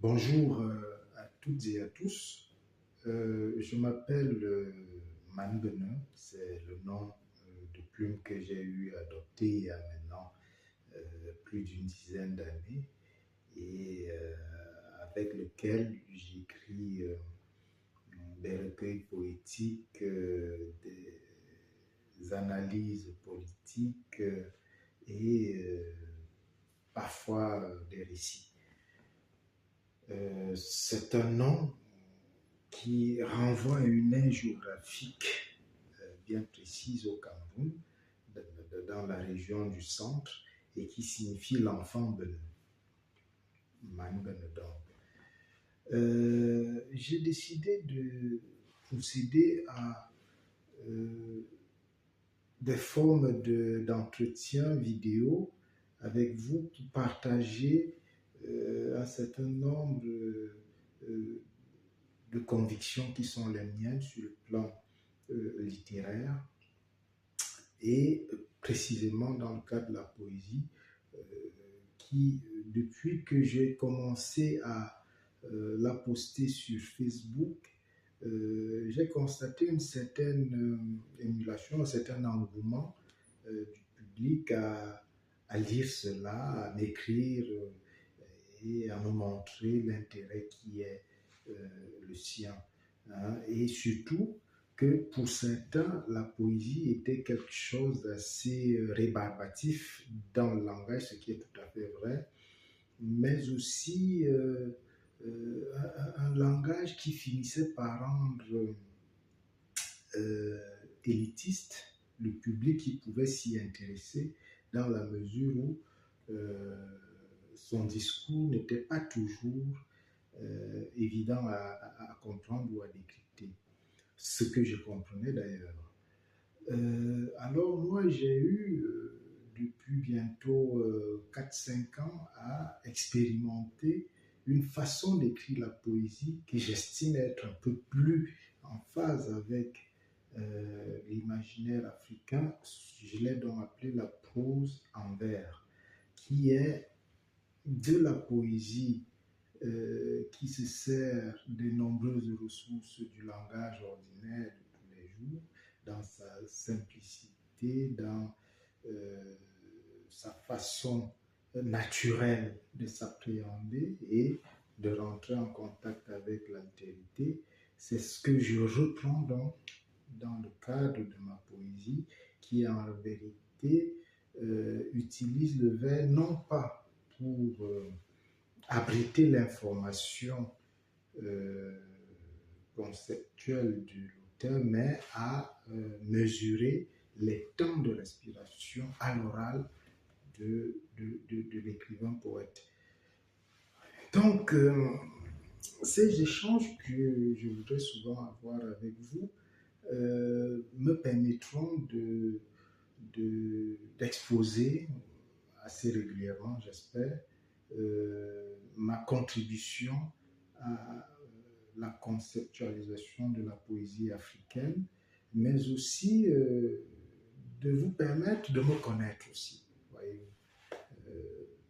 Bonjour à toutes et à tous. Je m'appelle Manu Benin, c'est le nom de plume que j'ai eu adopté il y a maintenant plus d'une dizaine d'années et avec lequel j'écris des recueils poétiques, des analyses politiques et parfois des récits. C'est un nom qui renvoie à une aire géographique bien précise au Cameroun, dans la région du centre, et qui signifie l'enfant Benin, Manu Benedong. J'ai décidé de procéder à des formes d'entretien vidéo avec vous pour partager un certain nombre de convictions qui sont les miennes sur le plan littéraire et précisément dans le cadre de la poésie qui, depuis que j'ai commencé à la poster sur Facebook, j'ai constaté une certaine émulation, un certain engouement du public à lire cela, à m'écrire et à me montrer l'intérêt qui est le sien. Hein, et surtout que pour certains, la poésie était quelque chose d'assez rébarbatif dans le langage, ce qui est tout à fait vrai, mais aussi un langage qui finissait par rendre élitiste le public qui pouvait s'y intéresser dans la mesure où son discours n'était pas toujours évident à comprendre ou à décrypter, ce que je comprenais d'ailleurs. Alors moi j'ai eu depuis bientôt 4-5 ans à expérimenter une façon d'écrire la poésie que j'estime être un peu plus en phase avec l'imaginaire africain. Je l'ai donc appelé la prose en vers, qui est de la poésie qui se sert des nombreuses ressources du langage ordinaire de tous les jours, dans sa simplicité, dans sa façon naturelle de s'appréhender et de rentrer en contact avec l'altérité. C'est ce que je reprends donc dans le cadre de ma poésie, qui en vérité utilise le vers non pas pour abriter l'information conceptuelle de l'auteur, mais à mesurer les temps de respiration à l'oral de l'écrivain poète. Donc, ces échanges que je voudrais souvent avoir avec vous me permettront d'exposer assez régulièrement, j'espère, ma contribution à la conceptualisation de la poésie africaine, mais aussi de vous permettre de me connaître aussi, voyez-vous.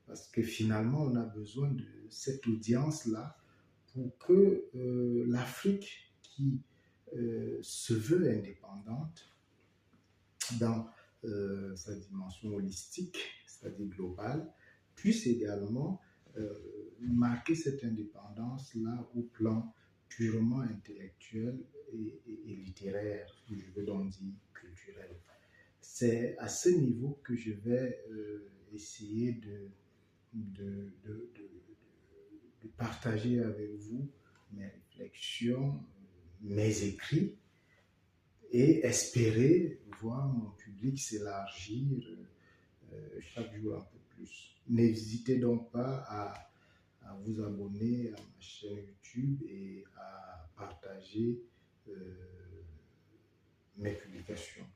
Parce que finalement, on a besoin de cette audience-là pour que l'Afrique qui se veut indépendante dans sa dimension holistique, c'est-à-dire globale, puisse également marquer cette indépendance-là au plan purement intellectuel et littéraire, je veux donc dire culturel. C'est à ce niveau que je vais essayer de partager avec vous mes réflexions, mes écrits, et espérer voir mon public s'élargir chaque jour un peu plus. N'hésitez donc pas à vous abonner à ma chaîne YouTube et à partager mes publications.